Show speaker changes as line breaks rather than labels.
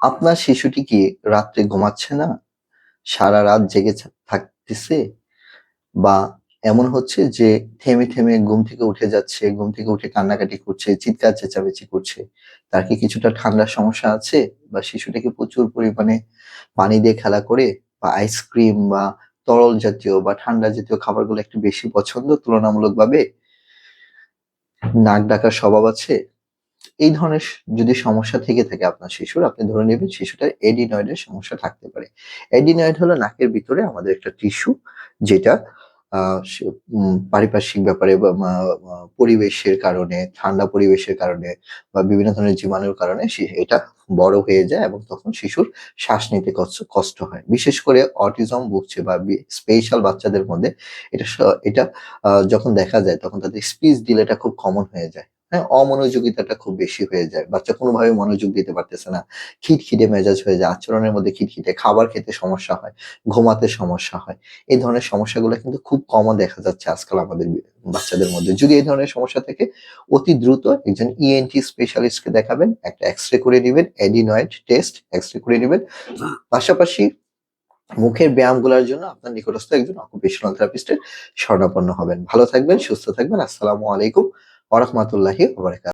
আপনার শিশুটি কি রাত্রে ঘুমাচ্ছে না? সারারাত জেগে থাকতেছে? বা এমন হচ্ছে যে থেমে ঘুম থেকে উঠে যাচ্ছে, ঘুম থেকে উঠে কান্নাকাটি করছে, চিৎকার চেঁচামেচি করছে। তার কি কিছুটা ঠান্ডার সমস্যা আছে? বা শিশুটা কি প্রচুর পরিমাণে পানি দিয়ে খেলা করে বা আইসক্রিম বা তরল জাতীয় বা ঠান্ডা জাতীয় খাবারগুলো একটু বেশি পছন্দ তুলনামূলকভাবে? নাক ডাকার স্বভাব আছে? এই ধরনের যদি সমস্যা থেকে থাকে আপনার শিশুর, আপনি ধরে নেবেন শিশুটার এডিনয়েডের সমস্যা থাকতে পারে। এডিনয়েড হলো নাকের ভিতরে আমাদের একটা টিস্যু, যেটা আ সে পারিপার্শ্বিক ব্যাপারে বা পরিবেশের কারণে, ঠান্ডা পরিবেশের কারণে বা বিভিন্ন ধরনের জীবাণুর কারণে এটা বড় হয়ে যায় এবং তখন শিশুর শ্বাস নিতে কষ্ট হয়। বিশেষ করে অটিজম ভুগছে বা স্পেশাল বাচ্চাদের মধ্যে এটা এটা যখন দেখা যায় তখন তাদের স্পিচ ডিলেটা খুব কমন হয়ে যায়। হ্যাঁ? অমনোযোগিতাটা খুব বেশি হয়ে যায়। বাচ্চা কোনোভাবে মনোযোগ দিতে পারতেছে না। খিটখিটে মেজাজ হয়ে যায়। আচরণের মধ্যে খিটখিটে, খাবার খেতে সমস্যা হয়, ঘুমাতে সমস্যা হয়। এই ধরনের সমস্যাগুলো কিন্তু খুব কমন দেখা যাচ্ছে আজকাল আমাদের বাচ্চাদের মধ্যে। যদি এই ধরনের সমস্যা থাকে, অতি দ্রুত একজন ইএনটি স্পেশালিস্ট কে দেখাবেন। একটা এক্স-রে করে নিবেন, অ্যাডিনয়েড টেস্ট এক্স-রে করে নিবেন। পাশাপাশি মুখের ব্যায়ামগুলোর জন্য আপনার নিকটস্থ একজন অকুপেশনাল থেরাপিস্ট এর শরণাপন্ন হবেন। ভালো থাকবেন, সুস্থ থাকবেন। আসসালামু আলাইকুম ওয়া রাহমাতুল্লাহি ওয়া বারাকাতুহু।